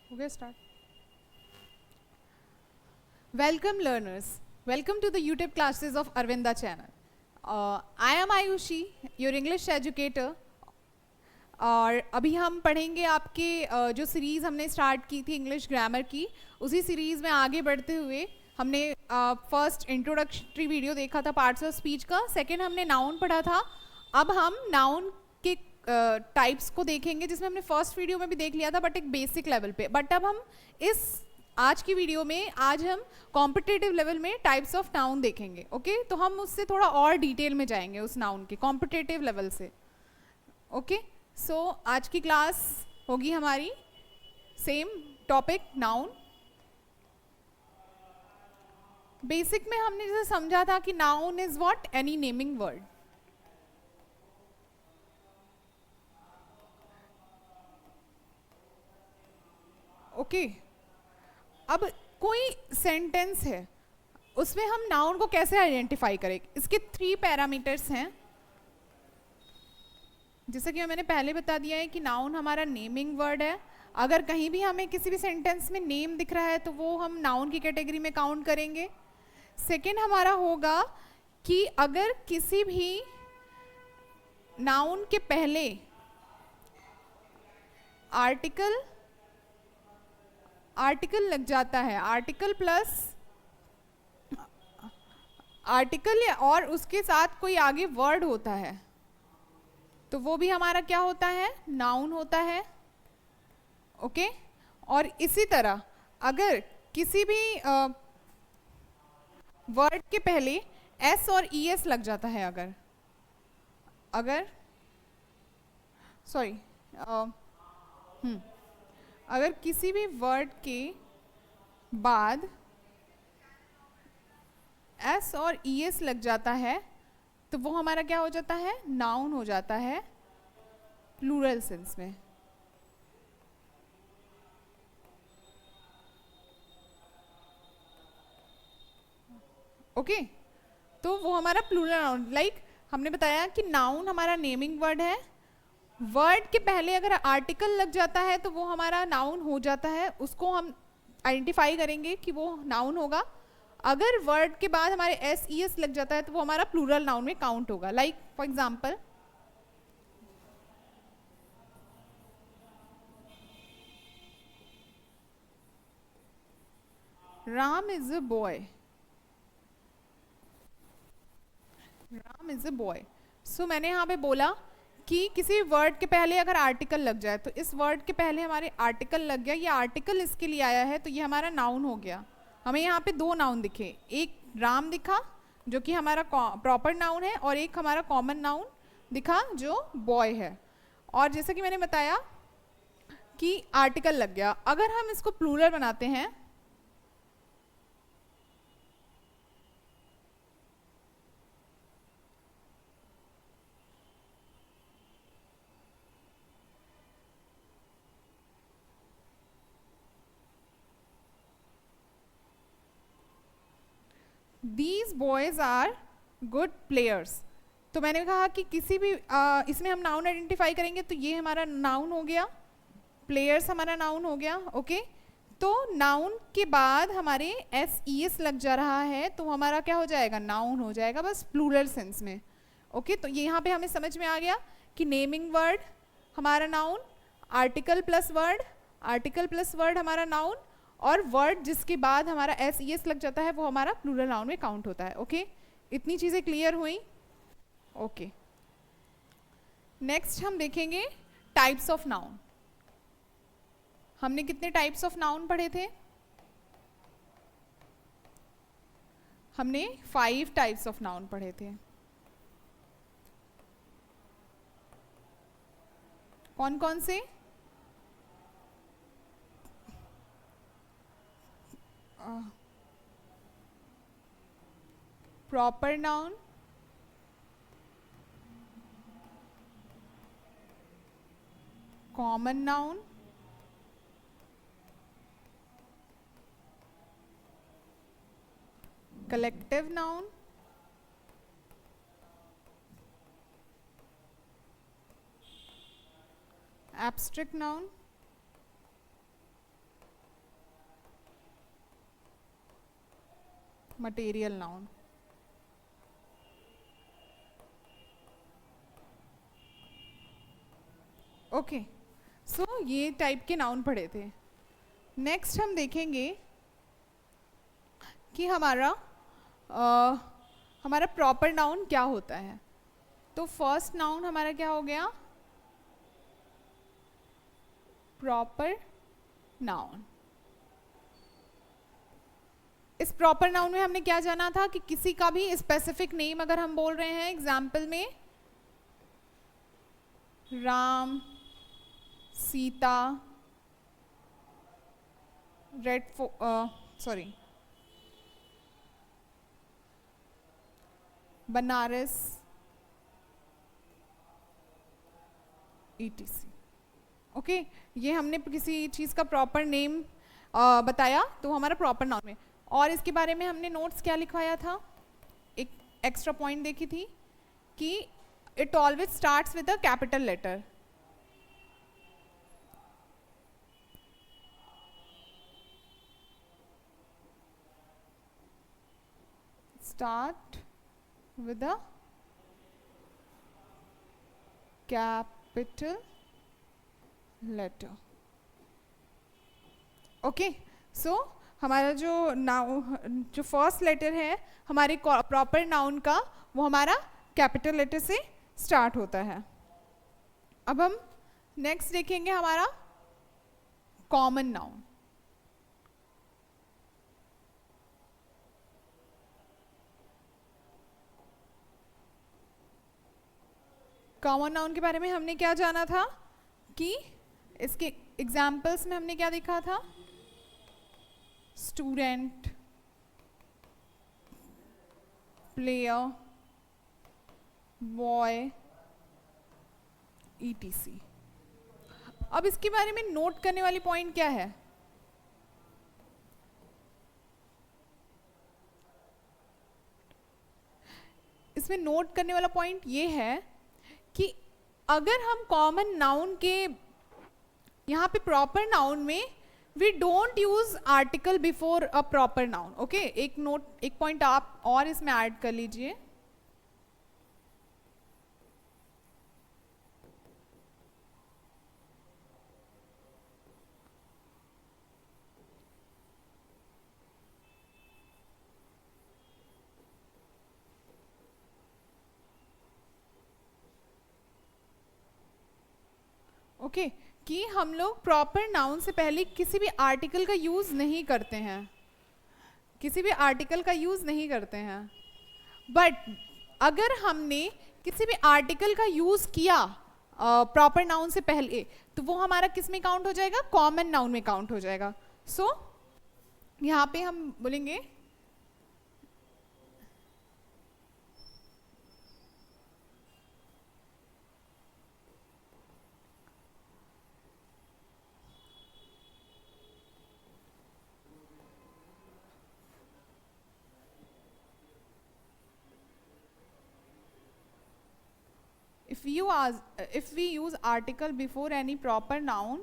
Okay, start. Welcome learners. Welcome to the YouTube classes of Arvinda channel. I am Ayushi, your English educator. और अभी हम पढ़ेंगे आपके जो सीरीज़ हमने स्टार्ट की थी इंग्लिश ग्रामर की, उसी सीरीज़ में आगे बढ़ते हुए हमने फर्स्ट इंट्रोडक्टरी वीडियो देखा था पार्ट्स ऑफ स्पीच का, सेकंड हमने नाउन पढ़ा था। अब हम नाउन के टाइप्स को देखेंगे जिसमें हमने फर्स्ट वीडियो में भी देख लिया था बट एक बेसिक लेवल पे। बट अब हम इस आज की वीडियो में आज हम कॉम्पिटिटिव लेवल में टाइप्स ऑफ नाउन देखेंगे। ओके, तो हम उससे थोड़ा और डिटेल में जाएंगे उस नाउन के कॉम्पिटिटिव लेवल से। ओके, सो आज की क्लास होगी हमारी सेम टॉपिक नाउन। बेसिक में हमने जैसे समझा था कि noun is what, any naming word. Okay, अब कोई सेंटेंस है उसमें हम नाउन को कैसे आइडेंटिफाई करें, इसके 3 पैरामीटर्स हैं। जैसे कि मैंने पहले बता दिया है कि नाउन हमारा नेमिंग वर्ड है। अगर कहीं भी हमें किसी भी सेंटेंस में नेम दिख रहा है तो वो हम नाउन की कैटेगरी में काउंट करेंगे। सेकंड हमारा होगा कि अगर किसी भी नाउन के पहले आर्टिकल लग जाता है, आर्टिकल प्लस आर्टिकल या और उसके साथ कोई आगे वर्ड होता है तो वो भी हमारा क्या होता है, नाउन होता है। ओके, और इसी तरह अगर किसी भी वर्ड के पहले एस और ई एस लग जाता है, अगर किसी भी वर्ड के बाद एस और ई एस लग जाता है तो वो हमारा क्या हो जाता है, नाउन हो जाता है प्लूरल सेंस में। ओके, तो वो हमारा प्लूरल नाउन, लाइक हमने बताया कि नाउन हमारा नेमिंग वर्ड है। वर्ड के पहले अगर आर्टिकल लग जाता है तो वो हमारा नाउन हो जाता है, उसको हम आइडेंटिफाई करेंगे कि वो नाउन होगा। अगर वर्ड के बाद हमारे एस ई एस लग जाता है तो वो हमारा प्लूरल नाउन में काउंट होगा। Like for example, Ram is a boy, Ram is a boy. So मैंने यहाँ पे बोला कि किसी वर्ड के पहले अगर आर्टिकल लग जाए तो इस वर्ड के पहले हमारे आर्टिकल लग गया, ये आर्टिकल इसके लिए आया है तो ये हमारा नाउन हो गया। हमें यहाँ पे 2 नाउन दिखे, एक राम दिखा जो कि हमारा प्रॉपर नाउन है और एक हमारा कॉमन नाउन दिखा जो बॉय है। और जैसे कि मैंने बताया कि आर्टिकल लग गया, अगर हम इसको प्लूरल बनाते हैं these boys are good players. तो मैंने कहा कि किसी भी इसमें हम नाउन आइडेंटिफाई करेंगे तो ये हमारा नाउन हो गया, प्लेयर्स हमारा नाउन हो गया। ओके, तो नाउन के बाद हमारे एस ई एस लग जा रहा है तो हमारा क्या हो जाएगा, नाउन हो जाएगा, बस प्लूरल सेंस में। ओके, तो यहाँ पे हमें समझ में आ गया कि नेमिंग वर्ड हमारा नाउन, आर्टिकल प्लस वर्ड हमारा नाउन, और वर्ड जिसके बाद हमारा एस ई एस लग जाता है वो हमारा प्लूरल नाउन में काउंट होता है। ओके, इतनी चीज़ें क्लियर हुई। ओके, नेक्स्ट हम देखेंगे टाइप्स ऑफ नाउन। हमने कितने टाइप्स ऑफ नाउन पढ़े थे, हमने 5 टाइप्स ऑफ नाउन पढ़े थे। कौन कौन से, proper noun, common noun, collective noun, abstract noun, material noun. Okay, so ये टाइप के नाउन पढ़े थे। नेक्स्ट हम देखेंगे कि हमारा प्रॉपर नाउन क्या होता है। तो फर्स्ट नाउन हमारा क्या हो गया, प्रॉपर नाउन। इस प्रॉपर नाउन में हमने क्या जाना था कि किसी का भी स्पेसिफिक नेम अगर हम बोल रहे हैं, एग्जाम्पल में राम, सीता, बनारस, ETC। ओके, ये हमने किसी चीज़ का प्रॉपर नेम बताया तो हमारा प्रॉपर नाउन में। और इसके बारे में हमने नोट्स क्या लिखवाया था, एक एक्स्ट्रा पॉइंट देखी थी कि it always starts with a capital letter. Start with a capital letter. Okay, so हमारा जो फर्स्ट लेटर है हमारे प्रॉपर नाउन का, वो हमारा कैपिटल लेटर से स्टार्ट होता है। अब हम नेक्स्ट देखेंगे हमारा कॉमन नाउन। कॉमन नाउन के बारे में हमने क्या जाना था कि इसके एग्जाम्पल्स में हमने क्या देखा था, स्टूडेंट, प्लेयर, बॉय, ETC। अब इसके बारे में नोट करने वाली पॉइंट क्या है, इसमें नोट करने वाला पॉइंट ये है कि अगर हम कॉमन नाउन के यहाँ पे प्रॉपर नाउन में we don't use article before a proper noun. Okay, एक पॉइंट आप और इसमें ऐड कर लीजिए। ओके, कि हम लोग प्रॉपर नाउन से पहले किसी भी आर्टिकल का यूज नहीं करते हैं, किसी भी आर्टिकल का यूज नहीं करते हैं। बट अगर हमने किसी भी आर्टिकल का यूज किया प्रॉपर नाउन से पहले, तो वो हमारा किस में काउंट हो जाएगा, कॉमन नाउन में काउंट हो जाएगा। सो यहाँ पे हम बोलेंगे if we use article before any proper noun,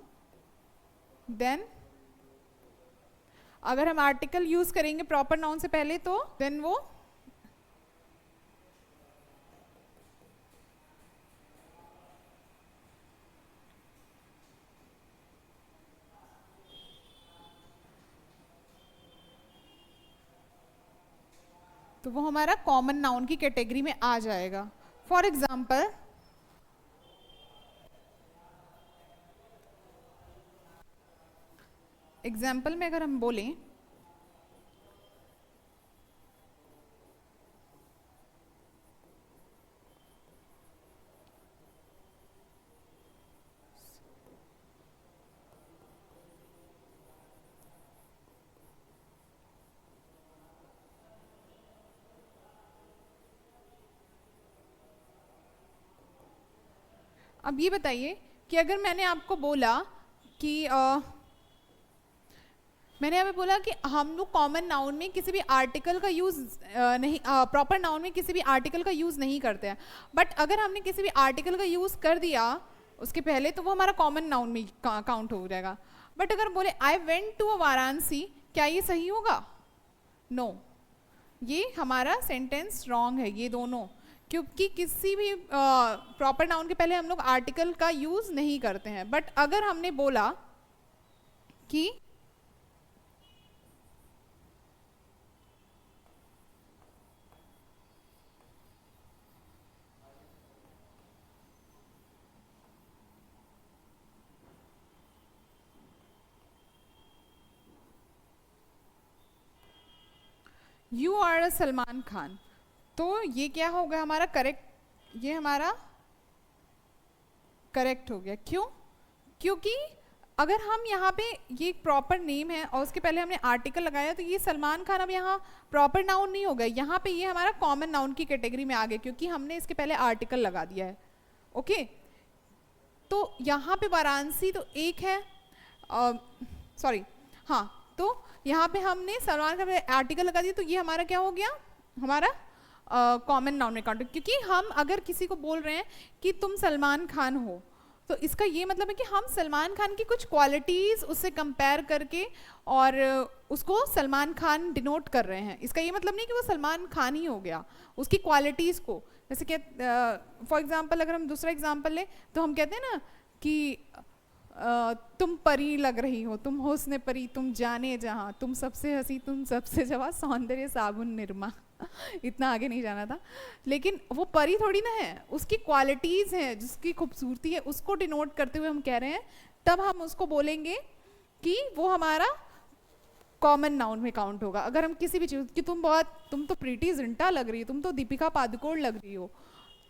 then अगर हम आर्टिकल यूज करेंगे प्रॉपर नाउन से पहले तो देन वो हमारा कॉमन नाउन की कैटेगरी में आ जाएगा। फॉर एग्जाम्पल, में अगर हम बोलें अब ये बताइए कि अगर मैंने आपको बोला कि मैंने यहाँ पे बोला कि हम लोग कॉमन नाउन में किसी भी आर्टिकल का यूज़ नहीं, प्रॉपर नाउन में किसी भी आर्टिकल का यूज़ नहीं करते हैं। बट अगर हमने किसी भी आर्टिकल का यूज़ कर दिया उसके पहले तो वो हमारा कॉमन नाउन में काउंट हो जाएगा। बट अगर बोले I went to a Varanasi, क्या ये सही होगा? नो, ये हमारा सेंटेंस रॉन्ग है ये दोनों, क्योंकि किसी भी प्रॉपर नाउन के पहले हम लोग आर्टिकल का यूज नहीं करते हैं। बट अगर हमने बोला कि you are a Salman Khan, तो ये क्या होगा हमारा करेक्ट, ये हमारा करेक्ट हो गया। क्यों? क्योंकि अगर हम यहाँ पे ये प्रॉपर नेम है और उसके पहले हमने आर्टिकल लगाया तो ये सलमान खान अब यहाँ प्रॉपर नाउन नहीं हो गया, यहाँ पे ये हमारा कॉमन नाउन की कैटेगरी में आ गया क्योंकि हमने इसके पहले आर्टिकल लगा दिया है। ओके, तो यहाँ पे वाराणसी तो एक है, सॉरी हाँ, तो यहाँ पे हमने सलमान खान आर्टिकल लगा दिया तो ये हमारा क्या हो गया, हमारा कॉमन नाउन में काउंट, क्योंकि हम अगर किसी को बोल रहे हैं कि तुम सलमान खान हो तो इसका ये मतलब है कि हम सलमान खान की कुछ क्वालिटीज़ उससे कंपेयर करके और उसको सलमान खान डिनोट कर रहे हैं। इसका ये मतलब नहीं कि वो सलमान खान ही हो गया, उसकी क्वालिटीज़ को, जैसे कि फॉर एग्जांपल अगर हम दूसरा एग्जांपल लें तो हम कहते हैं ना कि तुम परी लग रही हो, तुम हुस्न परी, तुम जाने जहाँ, तुम सबसे हंसी, तुम सबसे जवा, सौंदर्य साबुन निरमा। इतना आगे नहीं जाना था, लेकिन वो परी थोड़ी ना है, उसकी क्वालिटीज़ हैं, जिसकी खूबसूरती है उसको डिनोट करते हुए हम कह रहे हैं, तब हम उसको बोलेंगे कि वो हमारा कॉमन नाउन में काउंट होगा। अगर हम किसी भी चीज़ कि तुम तो प्रीति जिंटा लग रही हो, तुम तो दीपिका पादुकोण लग रही हो,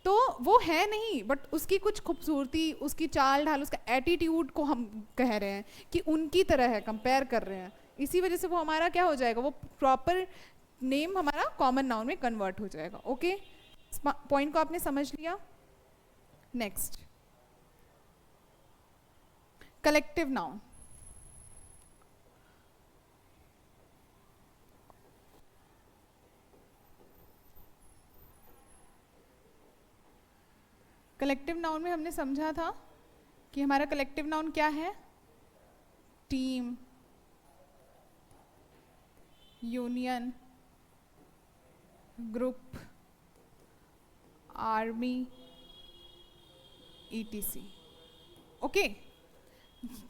तो वो है नहीं, बट उसकी कुछ खूबसूरती, उसकी चाल ढाल, उसका एटीट्यूड को हम कह रहे हैं कि उनकी तरह है, कंपेयर कर रहे हैं, इसी वजह से वो हमारा क्या हो जाएगा, वो प्रॉपर नेम हमारा कॉमन नाउन में कन्वर्ट हो जाएगा। ओके, पॉइंट को आपने समझ लिया। Next, collective noun. Collective noun में हमने समझा था कि हमारा कलेक्टिव नाउन क्या है, team, union, group, army, etc. Okay,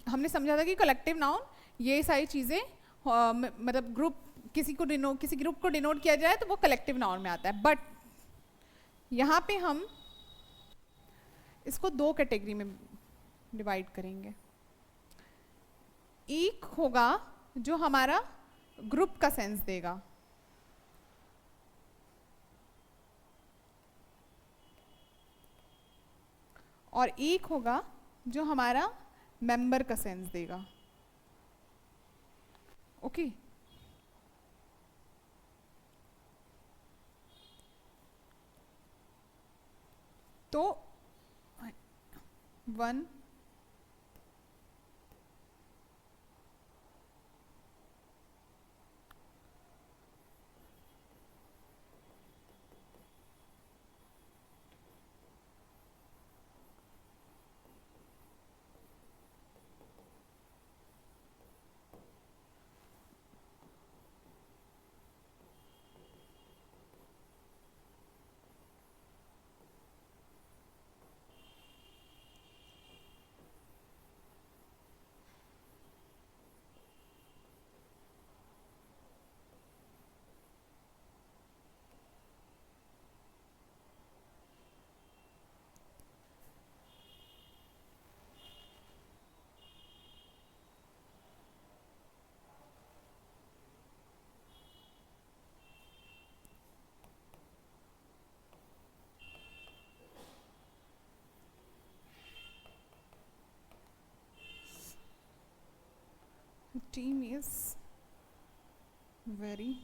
हमने समझा था कि कलेक्टिव नाउन ये सारी चीज़ें मतलब ग्रुप, किसी ग्रुप को डिनोट किया जाए तो वो कलेक्टिव नाउन में आता है। बट यहाँ पे हम इसको दो कैटेगरी में डिवाइड करेंगे। एक होगा जो हमारा ग्रुप का सेंस देगा, और एक होगा जो हमारा मेंबर का सेंस देगा। ओके, तो 1 team is very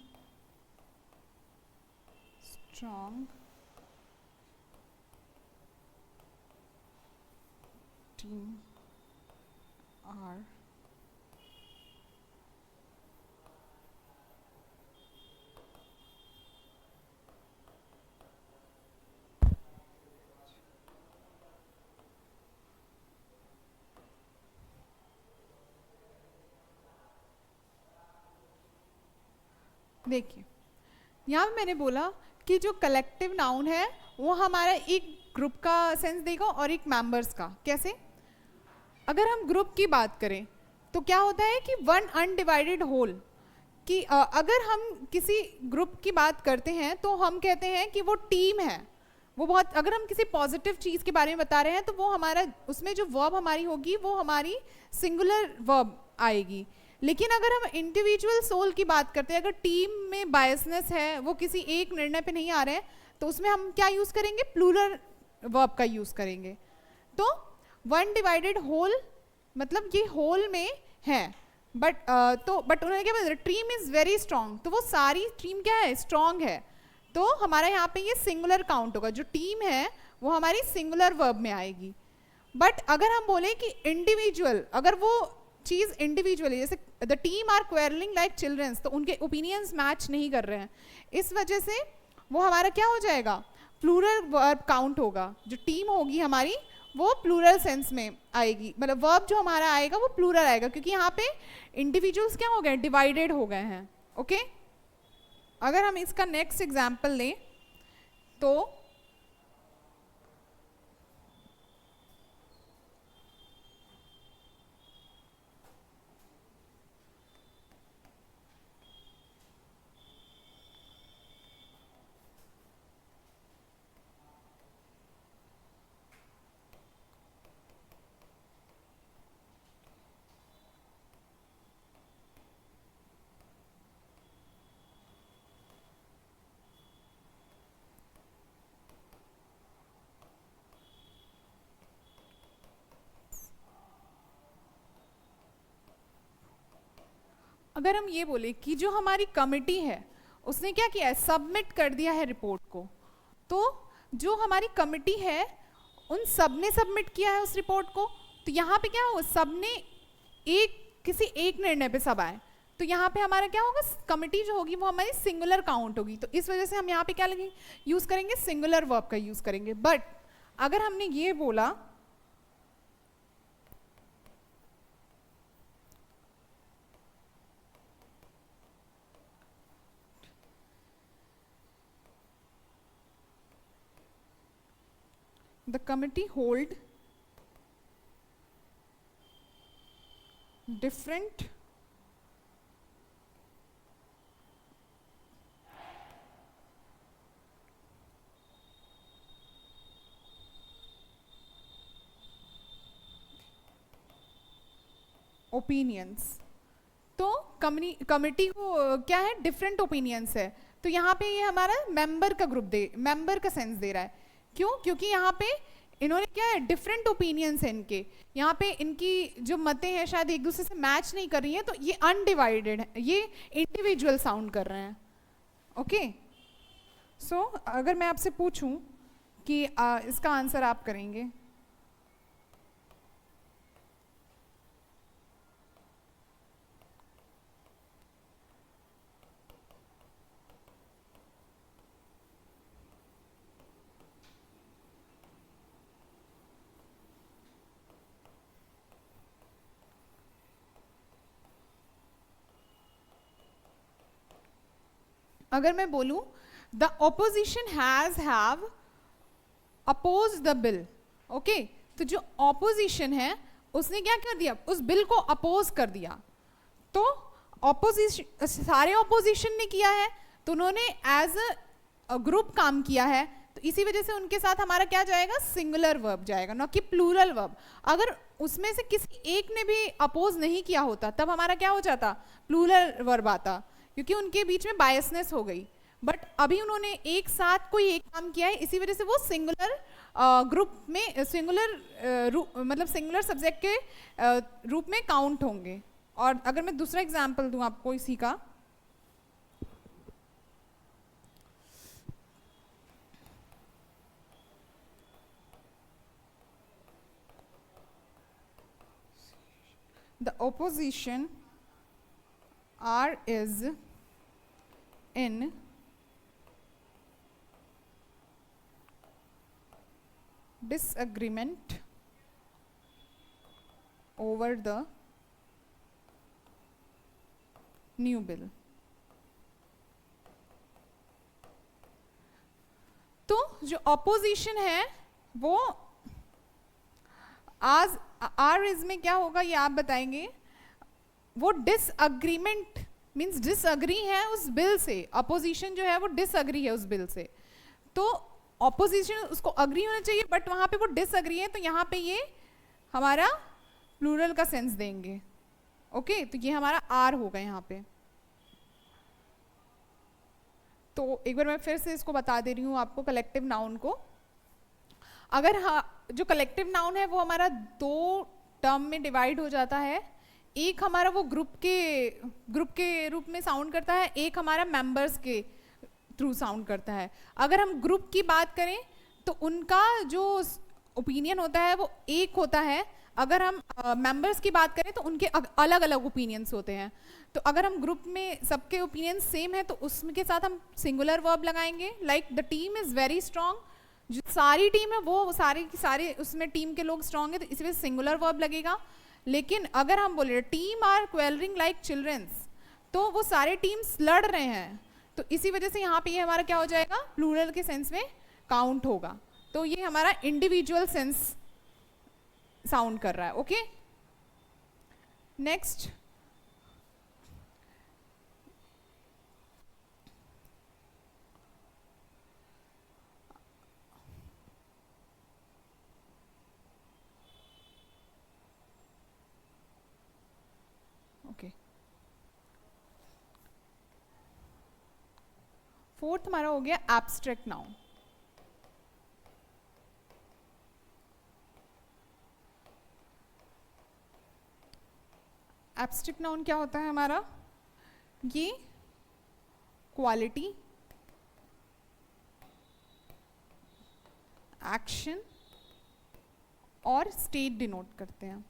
strong team are देखिए यहाँ पे मैंने बोला कि जो कलेक्टिव नाउन है वो हमारा एक ग्रुप का सेंस देगा और एक मेंबर्स का। कैसे? अगर हम ग्रुप की बात करें तो क्या होता है कि वन अनडिवाइडेड होल, कि अगर हम किसी ग्रुप की बात करते हैं तो हम कहते हैं कि वो टीम है, वो बहुत, अगर हम किसी पॉजिटिव चीज़ के बारे में बता रहे हैं तो वो हमारा, उसमें जो वर्ब हमारी होगी वो हमारी सिंगुलर वर्ब आएगी। लेकिन अगर हम इंडिविजुअल सोल की बात करते हैं, अगर टीम में बायसनेस है, वो किसी एक निर्णय पे नहीं आ रहे हैं, तो उसमें हम क्या यूज़ करेंगे? प्लूरल वर्ब का यूज़ करेंगे। तो वन डिवाइडेड होल मतलब ये होल में है, बट उन्होंने क्या बोला? टीम इज वेरी स्ट्रांग, तो वो सारी टीम क्या है? स्ट्रांग है। तो हमारा यहाँ पे ये सिंगुलर काउंट होगा, जो टीम है वो हमारी सिंगुलर वर्ब में आएगी। बट अगर हम बोले कि इंडिविजुअल, अगर वो चीज़ इंडिविजुअली, जैसे the team are quarreling like childrens, तो उनके ओपिनियंस मैच नहीं कर रहे हैं, इस वजह से वो हमारा क्या हो जाएगा? प्लूरल वर्ब काउंट होगा। जो टीम होगी हमारी वो प्लूरल सेंस में आएगी, मतलब वर्ब जो हमारा आएगा वो प्लूरल आएगा, क्योंकि यहाँ पे इंडिविजुअल्स क्या हो गए? डिवाइडेड हो गए हैं। ओके, अगर हम इसका नेक्स्ट एग्जाम्पल लें तो अगर हम ये बोले कि जो हमारी कमिटी है उसने क्या किया है? सबमिट कर दिया है रिपोर्ट को। तो जो हमारी कमिटी है उन सब ने सबमिट किया है उस रिपोर्ट को, तो यहाँ पे क्या होगा? सब ने एक, किसी एक निर्णय पे सब आए, तो यहाँ पे हमारा क्या होगा? कमिटी जो होगी वो हमारी सिंगुलर काउंट होगी, तो इस वजह से हम यहाँ पे क्या लगे? यूज करेंगे? सिंगुलर वर्ब का यूज करेंगे। बट अगर हमने ये बोला the committee hold different opinions, तो कमिटी को क्या है? डिफरेंट ओपिनियंस है, तो यहाँ पे ये हमारा मेंबर का ग्रुप मेंबर का सेंस दे रहा है। क्यों? क्योंकि यहाँ पे इन्होंने क्या है? डिफरेंट ओपिनियंस है इनके, यहाँ पे इनकी जो मतें हैं शायद एक दूसरे से मैच नहीं कर रही हैं, तो ये अनडिवाइडेड है, ये इंडिविजुअल साउंड कर रहे हैं। ओके, सो अगर मैं आपसे पूछूं कि इसका आंसर आप करेंगे, अगर मैं बोलूं the opposition have oppose the bill, okay, तो जो ऑपोजिशन है उसने क्या कर दिया? उस बिल को अपोज कर दिया। तो ऑपोजिशन, सारे ऑपोजिशन ने किया है, तो उन्होंने एज अ ग्रुप काम किया है, तो इसी वजह से उनके साथ हमारा क्या जाएगा? सिंगुलर वर्ब जाएगा, ना कि प्लूरल वर्ब। अगर उसमें से किसी एक ने भी अपोज नहीं किया होता तब हमारा क्या हो जाता? प्लूरल वर्ब आता, क्योंकि उनके बीच में बायसनेस हो गई। बट अभी उन्होंने एक साथ कोई एक काम किया है, इसी वजह से वो सिंगुलर ग्रुप में, सिंगुलर मतलब सिंगुलर सब्जेक्ट के रूप में काउंट होंगे। और अगर मैं दूसरा एग्जाम्पल दूं आपको इसी का, the opposition R is in disagreement over the new bill. तो जो ऑपोजिशन है वो आज आर इज में क्या होगा ये आप बताएंगे। वो डिसअग्रीमेंट मीन्स डिसअग्री है उस बिल से, अपोजिशन जो है वो डिसअग्री है उस बिल से, तो ऑपोजिशन उसको अग्री होना चाहिए बट वहां पे वो डिसअग्री है, तो यहाँ पे ये हमारा प्लूरल का सेंस देंगे। ओके, तो ये हमारा आर होगा यहाँ पे। तो एक बार मैं फिर से इसको बता दे रही हूँ आपको कलेक्टिव नाउन को। अगर जो कलेक्टिव नाउन है वो हमारा दो टर्म में डिवाइड हो जाता है। एक हमारा वो ग्रुप के रूप में साउंड करता है, एक हमारा मेंबर्स के थ्रू साउंड करता है। अगर हम ग्रुप की बात करें तो उनका जो ओपिनियन होता है वो एक होता है। अगर हम मेंबर्स की बात करें तो उनके अलग अलग ओपिनियंस होते हैं। तो अगर हम ग्रुप में सबके ओपिनियन सेम है तो उसके साथ हम सिंगुलर वर्ब लगाएंगे, like the team is very strong. जो सारी टीम है वो सारे की सारे उसमें टीम के लोग स्ट्रांग है, तो इसमें सिंगुलर वर्ब लगेगा। लेकिन अगर हम बोले टीम आर क्वेलरिंग लाइक चिल्ड्रंस, तो वो सारे टीम्स लड़ रहे हैं, तो इसी वजह से यहाँ पे ये हमारा क्या हो जाएगा, प्लूरल के सेंस में काउंट होगा। तो ये हमारा इंडिविजुअल सेंस साउंड कर रहा है। ओके, नेक्स्ट फोर्थ हमारा हो गया एब्स्ट्रैक्ट नाउन। एब्स्ट्रैक्ट नाउन क्या होता है हमारा, ये क्वालिटी, एक्शन और स्टेट डिनोट करते हैं।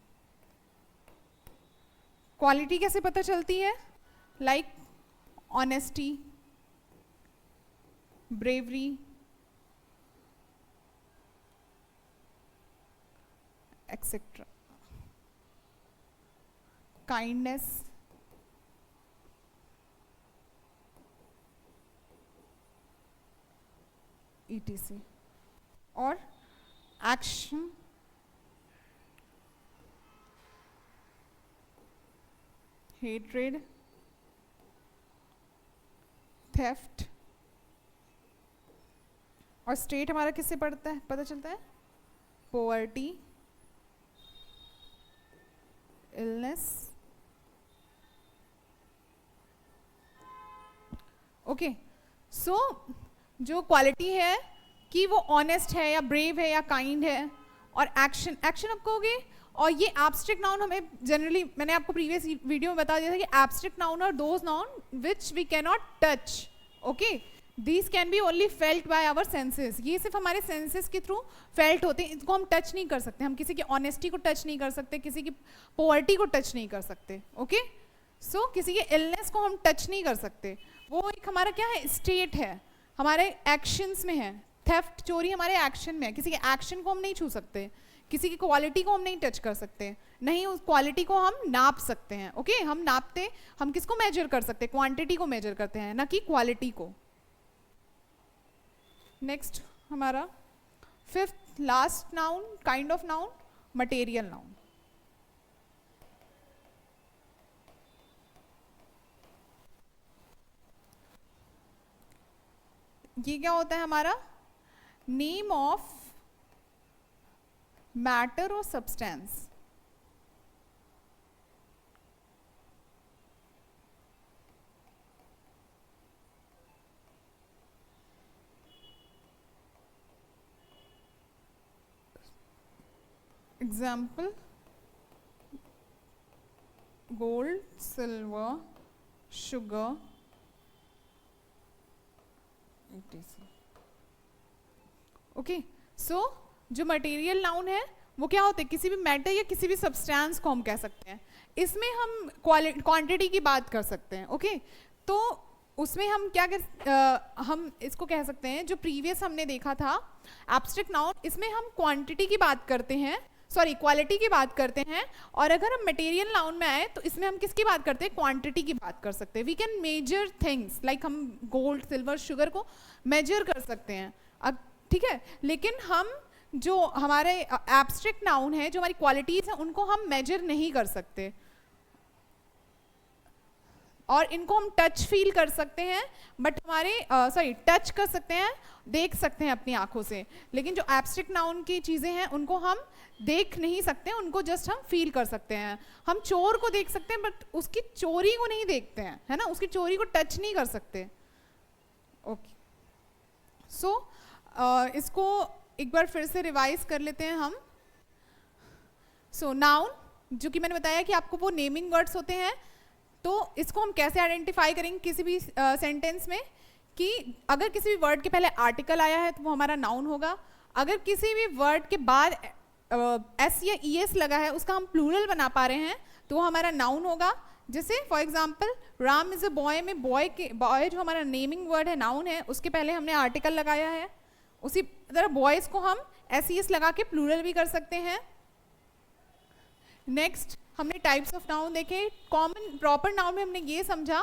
क्वालिटी कैसे पता चलती है, like honesty, bravery, etc. kindness, etc. और action, hatred, theft, और स्टेट हमारा किससे पता चलता है, पोवर्टी, इलनेस। ओके, सो जो क्वालिटी है कि वो ऑनेस्ट है या ब्रेव है या काइंड है, और एक्शन आप कहोगे। और ये एब्स्ट्रैक्ट नाउन हमें जनरली, मैंने आपको प्रीवियस वीडियो में बता दिया था कि abstract noun are those noun which we can not touch. Okay, These can be only felt by our senses. ये सिर्फ हमारे सेंसेस के थ्रू फेल्ट होते हैं, इसको हम टच नहीं कर सकते। हम किसी की ऑनेस्टी को टच नहीं कर सकते, किसी की पोवर्टी को टच नहीं कर सकते। ओके, सो किसी के इलनेस को हम टच नहीं कर सकते। वो एक हमारा क्या है, स्टेट है, हमारे एक्शंस में है। थेफ्ट, चोरी हमारे एक्शन में है, किसी के एक्शन को हम नहीं छू सकते, किसी की क्वालिटी को हम नहीं टच कर सकते, नहीं उस क्वालिटी को हम नाप सकते हैं। ओके, हम नापते, हम किसको मेजर कर सकते हैं, क्वांटिटी को मेजर करते हैं, ना कि क्वालिटी को। नेक्स्ट हमारा fifth last noun, kind of noun, material noun. ये क्या होता है हमारा, नेम ऑफ मैटर और substance. Example, gold, silver, sugar, okay. So जो मटेरियल नाउन है वो क्या होते हैं, किसी भी मैटर या किसी भी सब्सटेंस को हम कह सकते हैं। इसमें हम क्वांटिटी की बात कर सकते हैं। ओके, तो उसमें हम क्या हम इसको कह सकते हैं, जो प्रीवियस हमने देखा था एब्स्ट्रैक्ट नाउन, इसमें हम क्वांटिटी की बात करते हैं, सॉरी क्वालिटी की बात करते हैं। और अगर हम मटेरियल नाउन में आए तो इसमें हम किसकी बात करते हैं, क्वांटिटी की बात कर सकते हैं। We can measure things, like हम गोल्ड, सिल्वर, शुगर को मेजर कर सकते हैं। ठीक है, लेकिन हम जो हमारे एब्स्ट्रैक्ट नाउन है, जो हमारी क्वालिटीज हैं, उनको हम मेजर नहीं कर सकते और इनको हम टच फील कर सकते हैं, बट हमारे टच कर सकते हैं, देख सकते हैं अपनी आंखों से, लेकिन जो एब्स्ट्रैक्ट नाउन की चीज़ें हैं उनको हम देख नहीं सकते, उनको जस्ट हम फील कर सकते हैं। हम चोर को देख सकते हैं बट उसकी चोरी को नहीं देखते हैं, है ना, उसकी चोरी को टच नहीं कर सकते। ओके, सो इसको एक बार फिर से रिवाइज कर लेते हैं हम। सो नाउन, जो कि मैंने बताया कि आपको वो नेमिंग वर्ड्स होते हैं, तो इसको हम कैसे आइडेंटिफाई करेंगे किसी भी सेंटेंस में, कि अगर किसी भी वर्ड के पहले आर्टिकल आया है तो वो हमारा नाउन होगा, अगर किसी भी वर्ड के बाद एस या ई एस लगा है, उसका हम प्लूरल बना पा रहे हैं, तो वो हमारा नाउन होगा। जैसे for example Ram is a boy में बॉय जो हमारा नेमिंग वर्ड है, नाउन है, उसके पहले हमने आर्टिकल लगाया है। उसी तरह बॉयज़ को हम एस ई एस लगा के प्लूरल भी कर सकते हैं। नेक्स्ट हमने टाइप्स ऑफ नाउन देखे। कॉमन प्रॉपर नाउन में हमने ये समझा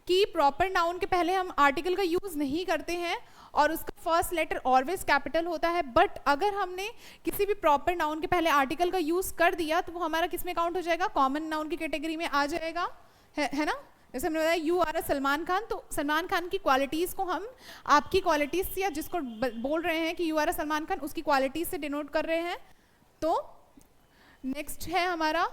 कि प्रॉपर नाउन के पहले हम आर्टिकल का यूज़ नहीं करते हैं और उसका फर्स्ट लेटर ऑलवेज कैपिटल होता है, बट अगर हमने किसी भी प्रॉपर नाउन के पहले आर्टिकल का यूज़ कर दिया तो वो हमारा किस में काउंट हो जाएगा, कॉमन नाउन की कैटेगरी में आ जाएगा, है ना। जैसे हमने बताया you are a Salman Khan, तो सलमान खान की क्वालिटीज़ को हम आपकी क्वालिटीज़ से, या जिसको बोल रहे हैं कि you are a Salman Khan, उसकी क्वालिटीज़ से डिनोट कर रहे हैं। तो नेक्स्ट है हमारा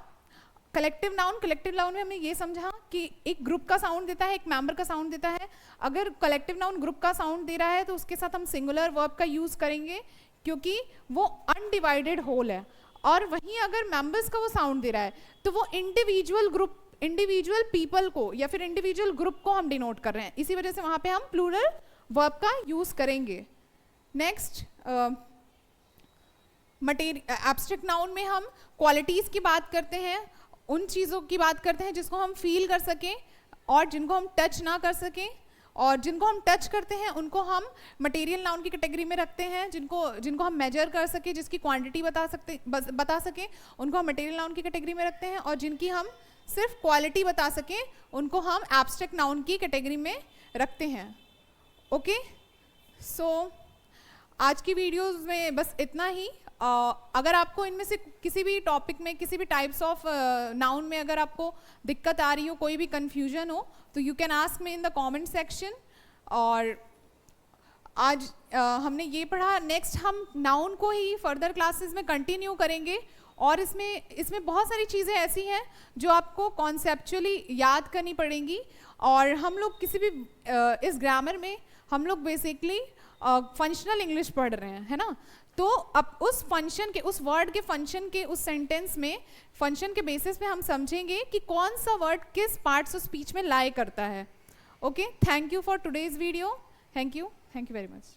कलेक्टिव नाउन। कलेक्टिव नाउन में हमने ये समझा कि एक ग्रुप का साउंड देता है, एक मेंबर का साउंड देता है। अगर कलेक्टिव नाउन ग्रुप का साउंड दे रहा है तो उसके साथ हम सिंगुलर वर्ब का यूज़ करेंगे, क्योंकि वो अनडिवाइडेड होल है। और वहीं अगर मेंबर्स का वो साउंड दे रहा है तो वो इंडिविजुअल ग्रुप, इंडिविजुअल पीपल को या फिर इंडिविजुअल ग्रुप को हम डिनोट कर रहे हैं, इसी वजह से वहाँ पे हम प्लूरल वर्ब का यूज़ करेंगे। नेक्स्ट एब्स्ट्रैक्ट नाउन में हम क्वालिटीज़ की बात करते हैं, उन चीज़ों की बात करते हैं जिसको हम फील कर सकें और जिनको हम टच ना कर सकें, और जिनको हम टच करते हैं उनको हम मटेरियल नाउन की कैटेगरी में रखते हैं, जिनको हम मेजर कर सकें, जिसकी क्वांटिटी बता सकें, उनको हम मटेरियल नाउन की कैटेगरी में रखते हैं, और जिनकी हम सिर्फ क्वालिटी बता सकें उनको हम एब्स्ट्रैक्ट नाउन की कैटेगरी में रखते हैं। ओके, सो आज की वीडियोज़ में बस इतना ही। अगर आपको इनमें से किसी भी टॉपिक में, किसी भी टाइप्स ऑफ नाउन में अगर आपको दिक्कत आ रही हो, कोई भी कन्फ्यूजन हो, तो you can ask me in the comment section. और आज हमने ये पढ़ा, नेक्स्ट हम नाउन को ही फर्दर क्लासेस में कंटिन्यू करेंगे, और इसमें बहुत सारी चीज़ें ऐसी हैं जो आपको कॉन्सेप्चुअली याद करनी पड़ेंगी। और हम लोग किसी भी इस ग्रामर में हम लोग बेसिकली फंक्शनल इंग्लिश पढ़ रहे हैं, है ना। तो अब उस फंक्शन के, उस वर्ड के फंक्शन के, उस सेंटेंस में फंक्शन के बेसिस पे हम समझेंगे कि कौन सा वर्ड किस पार्ट्स ऑफ स्पीच में लाई करता है। Okay, thank you for today's video. Thank you very much.